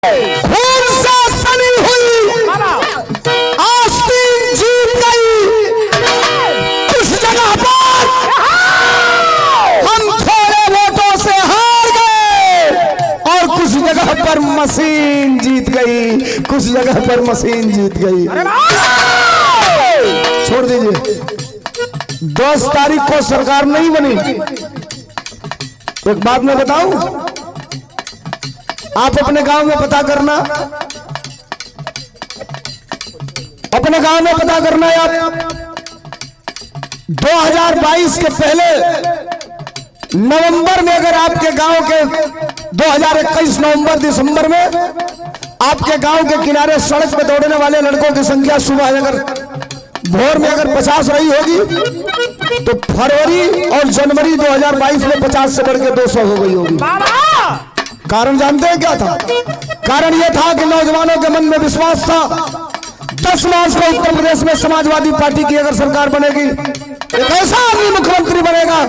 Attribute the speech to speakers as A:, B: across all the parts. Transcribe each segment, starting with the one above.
A: खून से सनी हुई आस्तीन जीत गई। कुछ जगह पर हम थोड़े वोटों से हार गए और कुछ जगह पर मशीन जीत गई, कुछ जगह पर मशीन जीत गई। छोड़ दीजिए, 10 तारीख को सरकार नहीं बनी। एक बात मैं बताऊं, आप अपने गांव में पता करना, अपने गांव में पता करना आप 2022 के पहले नवंबर में अगर आपके गांव के 2021 नवंबर दिसंबर में आपके गांव के किनारे सड़क पर दौड़ने वाले लड़कों की संख्या सुबह अगर भोर में अगर 50 रही होगी तो फरवरी और जनवरी 2022 में 50 से बढ़ के 200 हो गई होगी। कारण जानते हैं क्या था? कारण यह था कि नौजवानों के मन में विश्वास था 10 मार्च को उत्तर प्रदेश में समाजवादी पार्टी की अगर सरकार बनेगी, एक ऐसा आदमी मुख्यमंत्री बनेगा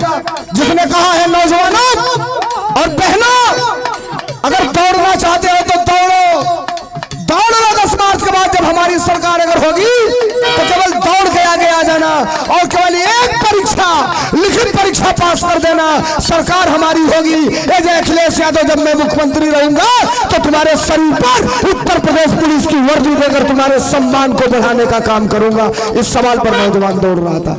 A: जिसने कहा है नौजवानों और बहनों, अगर दौड़ना चाहते हो तो दौड़ो, दौड़ना। 10 मार्च के बाद जब हमारी सरकार अगर होगी तो केवल दौड़ के आगे आ जाना और केवल एक परीक्षा, लिखित परीक्षा पास कर देना, सरकार हमारी होगी। अखिलेश यादव, जब मैं मुख्यमंत्री रहूंगा तो तुम्हारे शरीर पर उत्तर प्रदेश पुलिस की वर्दी देकर तुम्हारे सम्मान को बढ़ाने का काम करूंगा। इस सवाल पर नौजवान दौड़ रहा था।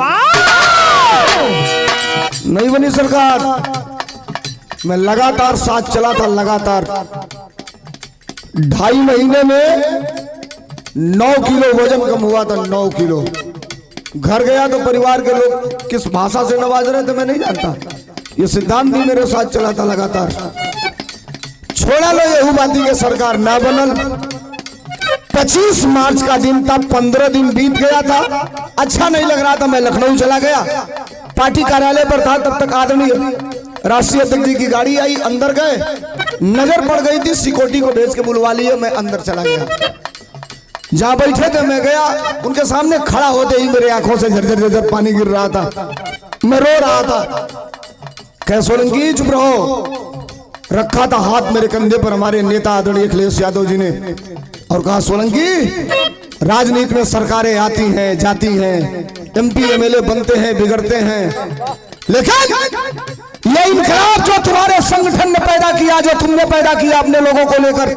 A: नहीं बनी सरकार, मैं लगातार साथ चला था, लगातार 2.5 महीने में 9 किलो वजन कम हुआ था, 9 किलो। घर गया तो परिवार के लोग किस भाषा से नवाज रहे थे मैं नहीं जानता, ये सिद्धांत भी मेरे साथ चला था लगातार। छोड़ा लो यहूबादी के सरकार ना बनल। 25 मार्च का दिन था, 15 दिन बीत गया था, अच्छा नहीं लग रहा था। मैं लखनऊ चला गया, पार्टी कार्यालय पर था, तब तक आदरणीय राष्ट्रीय अध्यक्ष जी की गाड़ी आई, अंदर गए, नजर पड़ गई थी, सिक्योरिटी को भेज के बुलवा लिए, मैं अंदर चला गया। जहां बैठे थे मैं गया, उनके सामने खड़ा होते ही मेरे आंखों से झरझर झरझर पानी गिर रहा था, मैं रो रहा था। कह सोलंकी चुप रहो, रखा था हाथ मेरे कंधे पर हमारे नेता आदरणीय अखिलेश यादव जी ने और कहा सोलंकी, राजनीति में सरकारें आती हैं जाती हैं, MP MLA बनते हैं बिगड़ते हैं, लेकिन ये इनकलाब जो तुम्हारे संगठन ने पैदा किया, जो तुमने पैदा किया अपने लोगों को लेकर,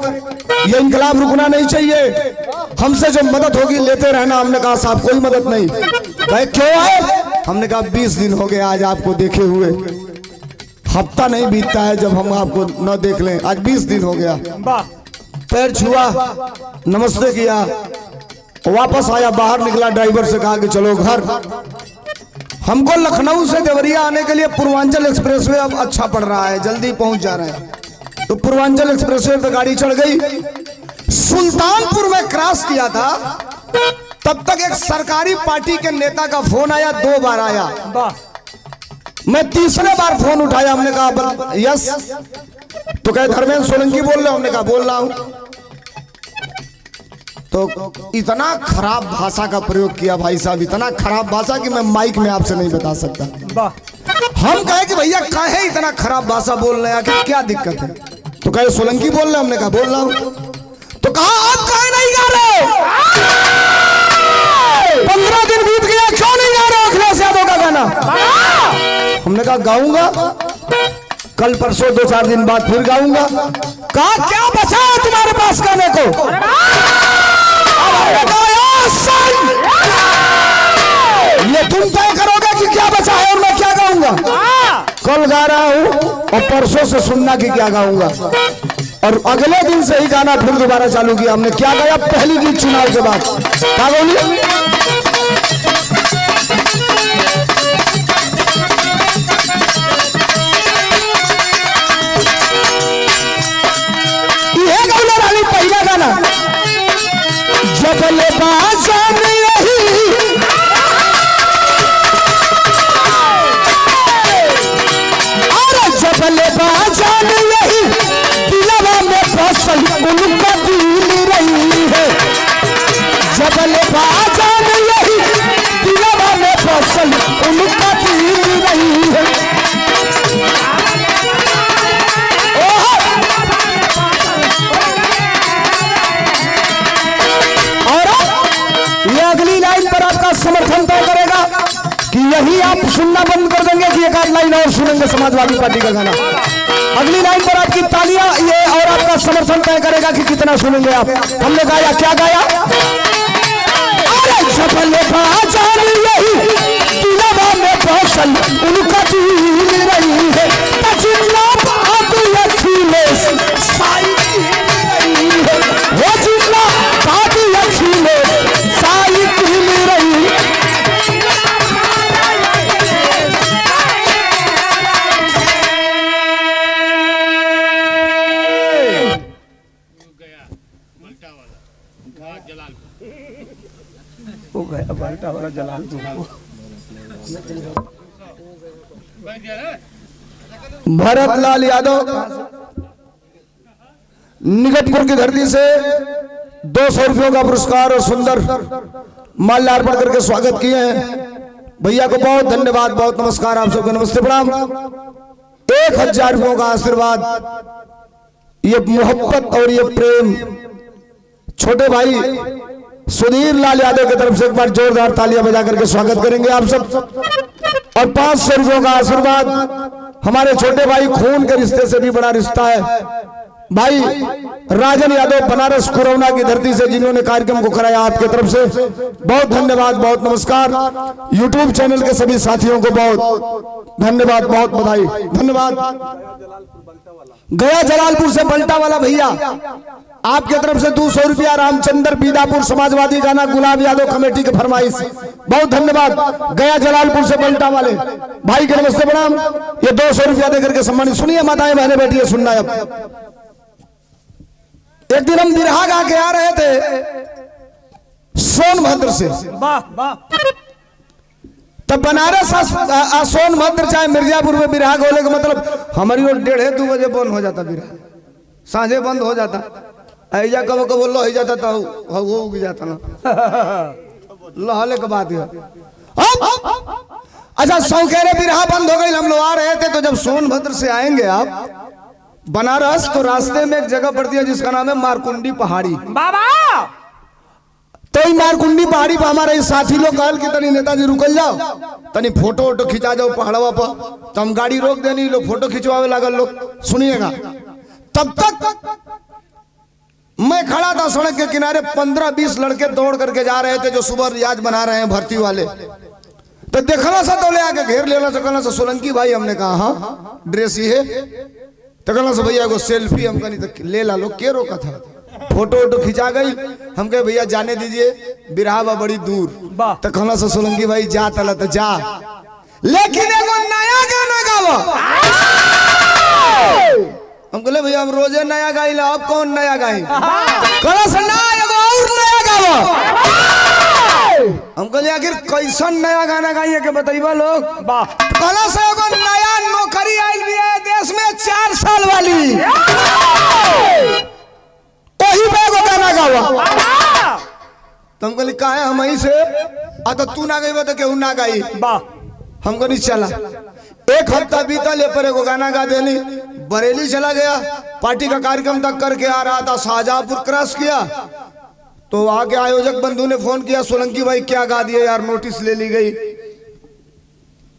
A: ये इनकलाब रुकना नहीं चाहिए। हमसे जो मदद होगी लेते रहना। हमने कहा साहब कोई मदद नहीं। भाई क्यों आए? हमने कहा 20 दिन हो गए आज आपको देखे हुए, हफ्ता नहीं बीतता है जब हम आपको न देख लें, आज 20 दिन हो गया। पैर छुआ, नमस्ते किया, वापस आया, बाहर निकला, ड्राइवर से कहा कि चलो घर। हमको लखनऊ से देवरिया आने के लिए पूर्वांचल एक्सप्रेसवे अब अच्छा पड़ रहा है, जल्दी पहुंच जा रहे हैं, तो पूर्वांचल एक्सप्रेसवे पे गाड़ी चढ़ गई। सुल्तानपुर में क्रॉस किया था, तब तक एक सरकारी पार्टी के नेता का फोन आया, 2 बार आया। मैं तीसरे बार फोन उठाया, हमने कहा यस, तो कहे धर्मेंद्र सोलंकी बोल रहे हो? हमने कहा बोल रहा हूं। तो इतना खराब भाषा का प्रयोग किया भाई साहब, इतना खराब भाषा कि मैं माइक में आपसे नहीं बता सकता। हम कहे कि भैया काहे इतना खराब भाषा बोल रहे हैं, क्या दिक्कत है? तो कहे सोलंकी बोल रहे? हमने कहा बोल रहा हूं। तो कहा आप काहे नहीं गा रहे हो? 15 दिन बीत गया, क्यों नहीं गा रहे हो अखिलेश यादव का गाना? हमने कहा गाऊंगा, कल परसों 2-4 दिन बाद फिर गाऊंगा। कहा क्या बचा है तुम्हारे पास गाने को? ये तुम तय करोगे कि क्या बचा है और मैं क्या गाऊंगा। कल गा रहा हूं और परसों से सुनना कि क्या गाऊंगा, और अगले दिन से ही गाना फिर दोबारा चालू किया। हमने क्या गाया पहली गीत चुनाव के बाद? क्या बोलिए? ये गौला रानी पहला गाना, जबले बाजा में रही और जबले बाजा में रही, दिलवा में फसल उनका दिल रही है। जबले बाजा में रही, दिलवा में फसल उनका दिल रही है। यही आप सुनना बंद कर देंगे कि एक आध लाइन और सुनेंगे समाजवादी पार्टी का गाना? अगली लाइन पर आपकी तालियां ये और आपका समर्थन तय करेगा कि कितना सुनेंगे आप। हमने गाया, क्या गाया? अरे सफल पहचान यही दिलवा में फसल उनका दिल रही है, जितना बात अखिलेश साई रही है, वो जितना बात अखिलेश साई दिल रही है। हो गया बाल्टा वाला जलालपुर। भरतलाल यादव निगतपुर की धरती से 200 रुपयों का पुरस्कार और सुंदर माल्यार्पण करके स्वागत किए हैं। भैया को बहुत धन्यवाद, बहुत नमस्कार, आप सबको नमस्ते प्रणाम। 1000 रुपयों का आशीर्वाद, ये मोहब्बत और ये प्रेम छोटे भाई सुधीर लाल यादव की तरफ से एक बार जोरदार तालियां बजा करके स्वागत करेंगे आप सब। और 500 रुपयों का आशीर्वाद हमारे छोटे भाई, खून के रिश्ते से भी बड़ा रिश्ता है, भाई राजन यादव बनारस कोरोना की धरती से, जिन्होंने कार्यक्रम को कराया, आपके तरफ से बहुत धन्यवाद, बहुत नमस्कार। यूट्यूब चैनल के सभी साथियों को बहुत धन्यवाद, बहुत बधाई, धन्यवाद। गया जलालपुर से बल्टा वाला भैया, आपके तरफ से 200 रुपया, रामचंद्र बीदापुर समाजवादी गाना गुलाब यादव कमेटी की फरमाइश, बहुत धन्यवाद। गया जलालपुर से बल्टा वाले भाई के नमस्ते प्रणाम, ये 200 रुपया देकर के सम्मानित। सुनिए माताएं बहनें बैठिए, सुनना है। अब एक दिन हम बिरहा गा के आ रहे थे सोनभद्र से, तब बनारस सोनभद्र चाहे मिर्जापुर में बिरहा गोले का मतलब हमारी ओर 1:30-2 बजे बंद हो जाता, बिरहा साझे बंद हो जाता। ऐजा कब कब लो हो जाता था, वो उग जाता ना लहले के बात है। अच्छा, सौकेरे बिरहा बंद हो गई, हम लोग आ रहे थे, तो जब सोनभद्र से आएंगे आप बनारस, तो रास्ते में एक जगह पड़ती है जिसका नाम है मारकुंडी पहाड़ी। बाबा तो मारकुंडी पहाड़ी पर हमारे साथी लोग कहल कि तनी नेताजी रुकल जाओ, तनी फोटो वोटो खिंचा जाओ पहाड़वा पर। तो हम गाड़ी रोक देनी, लोग फोटो खिंचवावे लागल। लोग सुनिएगा, तब तक मैं खड़ा था सड़क के किनारे, 15-20 लड़के दौड़ करके जा रहे थे जो सुबह रियाज बना रहे हैं भर्ती वाले। तो देखना सा तो ले आके घेर लेना से, कहना सा सोलंकी भाई, हमने कहा हाँ ड्रेस ही है, तो कहना सा भैया को सेल्फी, हम कहनी तो ले ला लो, के रोका था। फोटो वोटो खिंचा गई, हम कहे भैया जाने दीजिए, बिरहा बड़ी दूर। तो कहना सा सोलंकी भाई जा तला तो जा, लेकिन एगो नया गाना गावा। हम कहले भैया हम रोजे नया गाई ला, अब कौन नया गाई? कहला सा ना एगो और नया गावा। हम कहले आखिर कैसन नया गाना गाइए के बताइबा लोग। कहला सा एगो नया नौकरी आई भी है देश में 4 साल वाली, वही पे एगो गाना गावा। तुम कहली काहे हम ही से आ, तो तू ना गई तो केहू ना गाई। हम कहनी चला, 1 हफ्ता बीता, ले पर एगो गाना गा देनी। बरेली चला गया, पार्टी का कार्यक्रम तक करके आ रहा था, शाहजहांपुर क्रॉस किया तो आगे आयोजक बंधु ने फोन किया, सोलंकी भाई क्या गा दिया यार, नोटिस ले ली गई,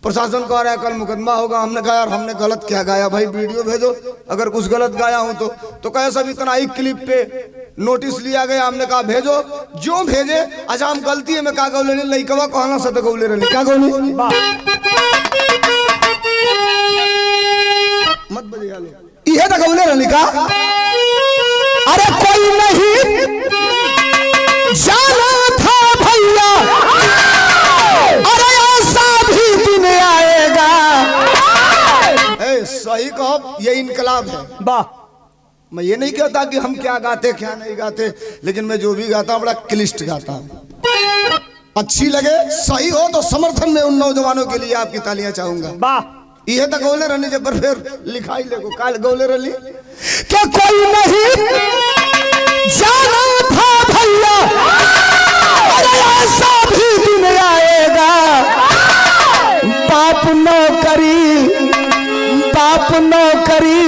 A: प्रशासन कह रहा है कल मुकदमा होगा। हमने कहा यार हमने गलत क्या गाया भाई, वीडियो भेजो अगर कुछ गलत गाया हूं तो कहे सब इतना ही क्लिप पे नोटिस लिया गया। हमने कहा भेजो, जो भेजे। अच्छा हम गलती है, मैं का गौले लइकवा कहना सत गौले रही, क्या गौली मत बजिया लो, इहे तो गौले रही का। अरे कोई नहीं जाना था भैया, अरे ऐसा भी दिन आएगा। सही कहो, ये इनकलाब है। वाह, मैं ये नहीं कहता कि हम क्या गाते क्या नहीं गाते, लेकिन मैं जो भी गाता हूं बड़ा क्लिष्ट गाता हूं। अच्छी लगे, सही हो तो समर्थन में उन नौजवानों के लिए आपकी तालियां चाहूंगा। वाह, ये तक गौले रहने जब फिर लिखाई लेगो काल गौले रही क्या कोई नहीं जाना था भैया, अरे ऐसा भी दिन आएगा। बाप नौकरी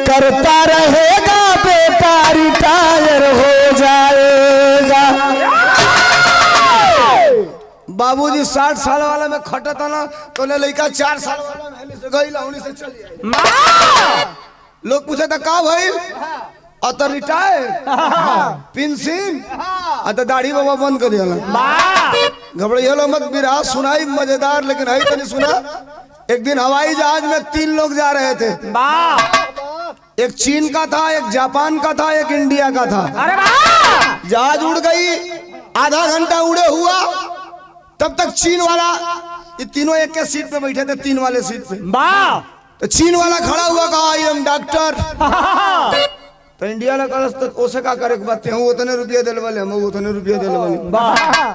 A: करता रहेगा, बेटा रिटायर हो जाएगा। बाबूजी 60 साल वाला में खटा था ना तो ले लड़का 4 साल वाला में से गई लाउनी से चली आई। लोग पूछे था का भाई अत रिटायर पेंशन अत दाढ़ी बाबा बंद कर दिया। घबराइयो मत बिरहा सुनाई मजेदार लेकिन है तो नहीं सुना। एक दिन हवाई जहाज में 3 लोग जा रहे थे। एक चीन का था, एक जापान का था, एक इंडिया का था। जहाज उड़ गई, आधा घंटा उड़े हुआ तब तक चीन वाला, ये तीनों एक के सीट पे बैठे थे, 3 वाले सीट पे। तो चीन वाला खड़ा हुआ कहा आई एम डॉक्टर। तो इंडिया ने कहा तो ओसे का करे बात हम उतने रुपये दिल वाले, हम उतने रुपये दिल वाले।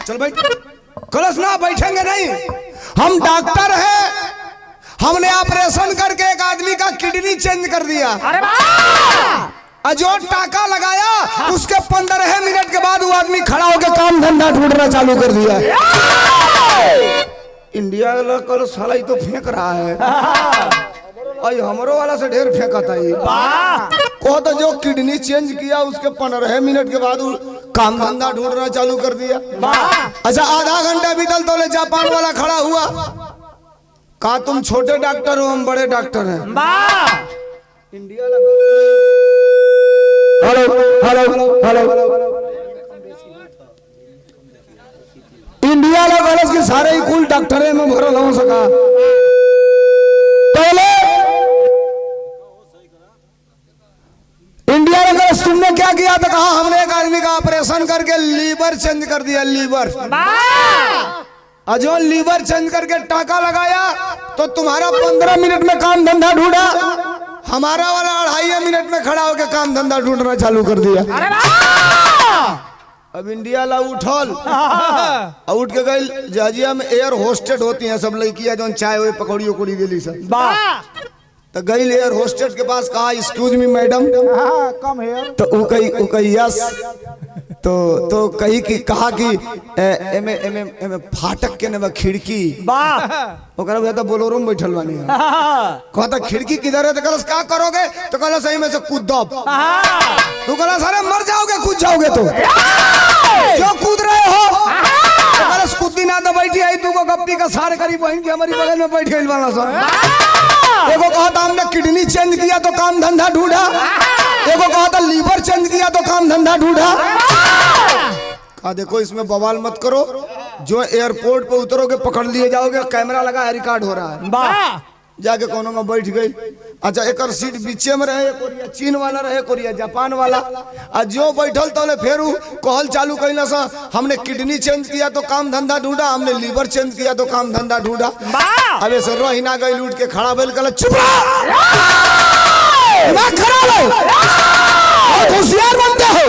A: चल भाई कलश ना बैठेंगे नहीं, हम डॉक्टर हैं, हमने ऑपरेशन करके एक आदमी का किडनी चेंज कर दिया। जो टाका लगाया उसके 15 मिनट के बाद वो आदमी खड़ा होकर काम धंधा ढूंढना चालू कर दिया। इंडिया वाला कल साला ही तो फेंक रहा है, और हमरो वाला से ढेर फेंका था ये। को तो जो किडनी चेंज किया उसके 15 मिनट के बाद काम धंधा ढूंढना चालू कर दिया। अच्छा आधा घंटा बीतल तो ले जापान वाला खड़ा हुआ, कहा तुम छोटे डॉक्टर हो हम बड़े डॉक्टर हैं। India hello hello hello India लोग अलग के सारे ही कुल डॉक्टर में भरल हो सका। पहले इंडिया में तुमने क्या किया था, कहा हमने एक आदमी का ऑपरेशन करके लीवर चेंज कर दिया। लीवर जो लीवर चेंज करके टाका लगाया तो तुम्हारा 15 मिनट में काम धंधा ढूंढा, हमारा वाला 2.5 मिनट में खड़ा होकर काम धंधा ढूंढना चालू कर दिया। अब इंडिया ला उठल उठ के गई जहाजिया में एयर होस्टेड होती हैं सब लड़कियां जो चाय हुए पकौड़ी उकौड़ी दिली सब। तो गई एयर होस्टेड के पास, कहा excuse me madam come here. तो वो कही यस। तो कही कि कहा कि एमे फाटक के ने खिड़की ओकरा भैया तो बोलोरो में बैठल बानी। कहता खिड़की किधर है? तो कहलस क्या करोगे? तो कहलस सही में से कूदब। तू कहलस अरे मर जाओगे कूद जाओगे तो क्यों कूद रहे हो? तो कहलस कूदी ना तो बैठी आई तू को गप्पी का सार करी बहन की हमारी बगल में बैठ गई वाला सब। एगो कहता हमने किडनी चेंज किया तो काम धंधा ढूंढा, एगो कहता लीवर चेंज किया तो काम धंधा ढूंढा। कहा देखो इसमें बवाल मत करो, जो एयरपोर्ट पे उतरोगे पकड़ लिए जाओगे, कैमरा लगा है रिकॉर्ड हो रहा है। जाके कोनो में बैठ गई। अच्छा एक सीट बीचे में रहे, कोरिया चीन वाला रहे, कोरिया जापान वाला। आज जो बैठल तो फिर कहल चालू कैला सा हमने किडनी चेंज किया तो काम धंधा ढूंढा, हमने लीवर चेंज किया तो काम धंधा ढूंढा। अब ऐसे रही ना गई, उठ के खड़ा भेल कहला चुप रहो, होशियार बनते हो,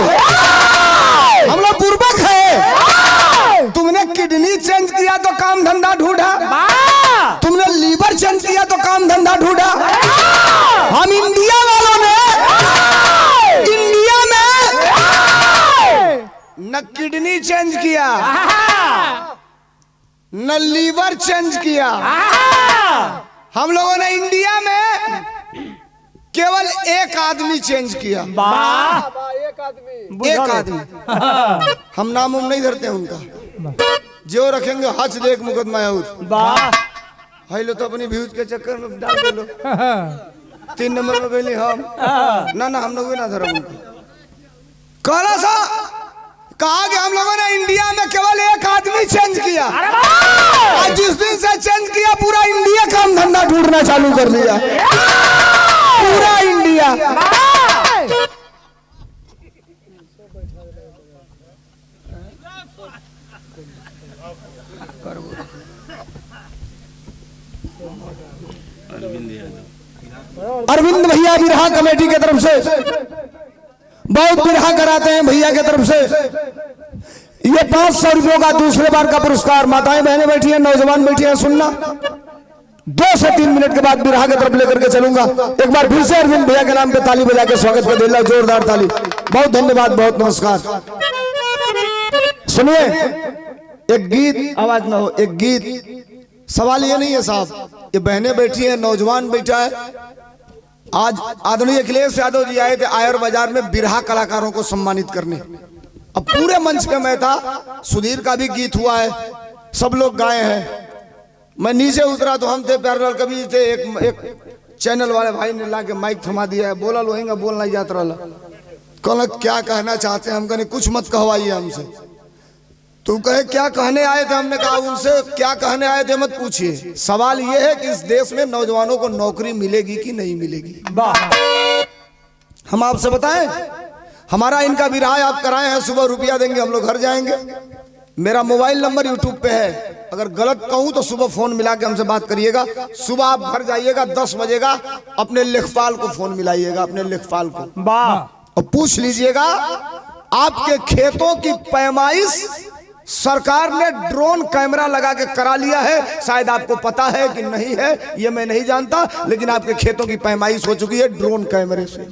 A: हम लोग बुर्बक है। तुमने किडनी चेंज किया तो काम धंधा ढूंढा, तुमने लीवर चेंज किया तो काम धंधा ढूंढा। हम इंडिया वालों ने इंडिया में न किडनी चेंज किया न लीवर चेंज किया। हम लोगों ने इंडिया में केवल एक आदमी चेंज किया। एक आदमी। हम नाम नहीं धरते उनका, जो रखेंगे हज देख मुकदमा हेलो तो अपनी व्यूज के चक्कर में डाल दे लो। 3 नंबर में गई हम ना हम लोग ना धर्म कहला सा कहा कि हम लोगों ने इंडिया में केवल एक आदमी चेंज किया। और जिस दिन से चेंज किया पूरा इंडिया काम धंधा ढूंढना चालू कर दिया, पूरा इंडिया। अरविंद भैया बिरहा कमेटी की तरफ से बहुत बिरहा कराते हैं भैया की तरफ से। ये 500 रुपयों का दूसरे बार का पुरस्कार। माताएं बहनें बैठी हैं, नौजवान बैठी हैं, सुनना 2 से 3 मिनट के बाद बिरहा की तरफ लेकर के चलूंगा। एक बार फिर से अरविंद भैया के नाम पे ताली बजा के स्वागत कर दिला, जोरदार ताली। बहुत धन्यवाद, बहुत नमस्कार। सुनिए एक गीत, आवाज ना हो, एक गीत। सवाल ये नहीं है साहब, ये बहनें बैठी हैं, नौजवान बैठा है। आज आदरणीय अखिलेश यादव जी आए थे आयर बाजार में बिरहा कलाकारों को सम्मानित करने। अब पूरे मंच पे मैं था, सुधीर का भी गीत हुआ है, सब लोग गाए हैं। मैं नीचे उतरा तो हम थे पैरल कभी थे, एक चैनल वाले भाई ने ला के माइक थमा दिया है, बोला लोहेंगा बोलना ही जात रहा। कहला क्या कहना चाहते हैं? हम कहने कुछ मत कहवाइए हमसे। तू कहे क्या कहने आए थे? हमने कहा उनसे क्या कहने आए थे मत पूछिए, सवाल ये है कि इस देश में नौजवानों को नौकरी मिलेगी कि नहीं मिलेगी। हम आपसे बताएं, हमारा इनका विराय आप कराए हैं, सुबह रुपया देंगे हम लोग घर जाएंगे। मेरा मोबाइल नंबर यूट्यूब पे है, अगर गलत कहूं तो सुबह फोन मिला के हमसे बात करिएगा। सुबह आप घर जाइएगा 10 बजेगा, अपने लेखपाल को फोन मिलाइएगा, अपने लेखपाल को, और पूछ लीजिएगा आपके खेतों की पैमाइश सरकार ने ड्रोन कैमरा लगा के करा लिया है। शायद आपको पता है कि नहीं है, ये मैं नहीं जानता, लेकिन आपके खेतों की पैमाइश हो चुकी है ड्रोन कैमरे से।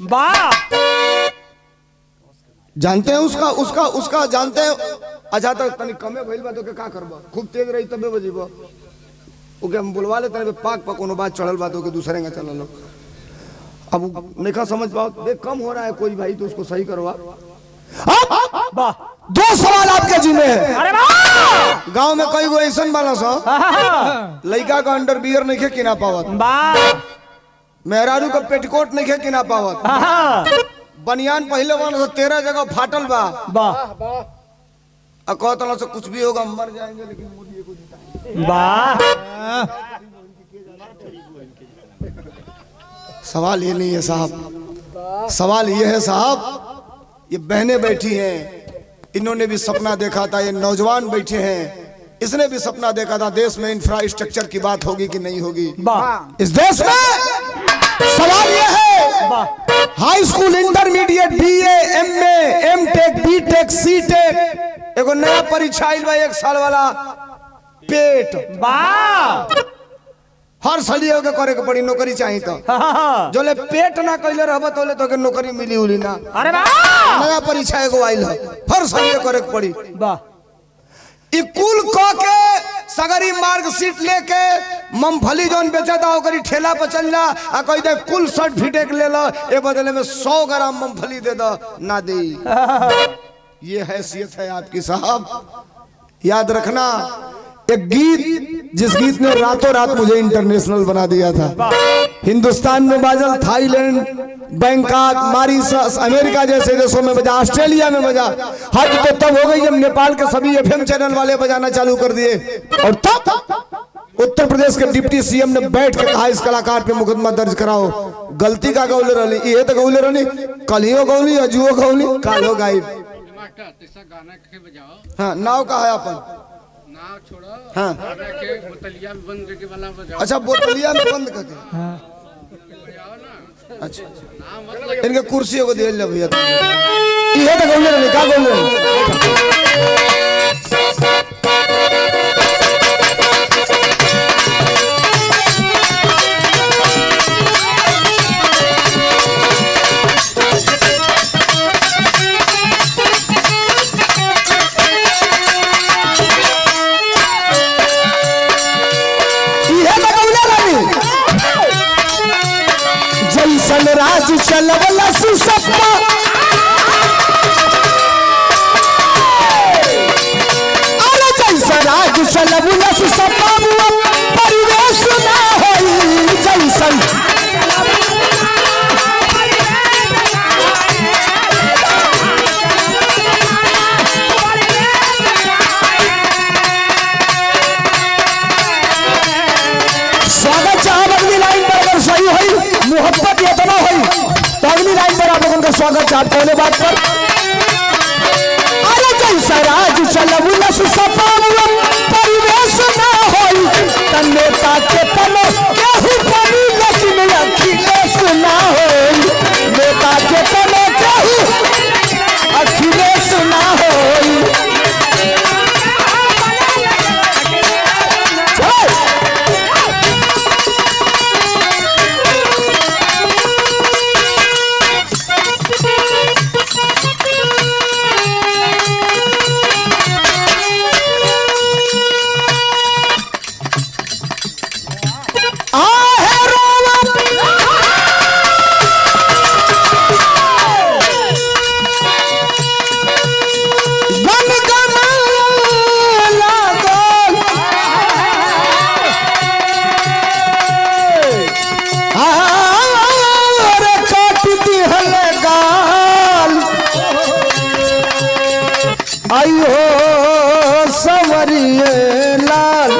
A: जानते हैं उसका उसका उसका जानते हैं? अच्छा तो तनी कमे भइल बा तो के का करबा, खूब तेज रही तबे बजीबा। ओके हम बुलवा ले तने पाक कोनो बात चढ़ल बा तो के दूसरे का चल लो। अब नहीं का समझ पाओ, देख कम हो रहा है कोई भाई तो उसको सही करवा। वाह, 2 सवाल आपके जिम्मे है। अरे वाह, गांव में कई गो ऐसा बाला सा लड़का का अंडरवियर नहीं किना पावत, मेहरारू का पेटीकोट नहीं किना पावत, बनियान पहले वाला 13 जगह फाटल बा। कहता से कुछ भी होगा मर जाएंगे लेकिन मोदी को जिताएंगे। सवाल ये नहीं है साहब, सवाल ये है साहब, ये बहनें बैठी हैं, इन्होंने भी सपना देखा था, ये नौजवान बैठे हैं, इसने भी सपना देखा था देश में इंफ्रास्ट्रक्चर की बात होगी कि नहीं होगी। इस देश में सवाल ये है हाई स्कूल, इंटरमीडिएट, बीए, एमए, एमटेक, बीटेक, सीटेक, एगो नया परीक्षा आइल बा 1 साल वाला पेट। हर सलियो के करे के पड़ी, नौकरी चाहिए तो जो ले पेट ना कइले रहबो तो ले तो के नौकरी मिली उली ना। अरे वाह, नया परीक्षा एगो आइल है, हर सलियो करे के पड़ी। वाह, ई कुल क के सगरी मार्कशीट लेके मूंगफली जोन बेचा था ओकरी ठेला पर चल जा आ कह दे कुल सर्टिफिकेट ले लो, ए बदले में 100 ग्राम मूंगफली दे दो, ना दे। ये हैसियत है आपकी साहब, याद रखना। एक गीत, जिस गीत ने रातों रात मुझे इंटरनेशनल बना दिया था, हिंदुस्तान में बाजल, थाईलैंड, बैंकॉक, मॉरिशस, अमेरिका जैसे देशों में बजा, ऑस्ट्रेलिया में बजा। हद तो तब हो गई जब नेपाल के सभी एफएम चैनल वाले बजाना चालू कर दिए, और तब उत्तर प्रदेश के डिप्टी सीएम ने बैठ के कहा इस कलाकार पे मुकदमा दर्ज कराओ। गलती का गौले रही, ये तो गौले रही, कलियो गौली, अजुओ गौली, कालो गाई। हाँ, नाव का है अपन
B: नाव छोड़ो।
A: हाँ,
B: बोतलिया में बंद करके वाला बजाओ।
A: अच्छा, बोतलिया में बंद करके। हाँ, अच्छा, इनके कुर्सी को दे ले भैया। ये तो गौले रही, का गौले राज चलवला सुसप्पा, अरे जैसा राज चलवला सुसप्पा परिवेश ना होई जैसन। स्वागत चाहे अगली लाइन पर अगर सही हुई, मोहब्बत ये तो ना हुई तो अगली लाइन पर आप लोगों का स्वागत चाहते हैं बात पर। अरे जैसा राज चलवला सुसप्पा परिवेश ना होई तन नेता के तने केहू बनी लेकिन अखिलेश ना होई, नेता के तने केहू अखिलेश ना होई। आई हो सवरिए लाल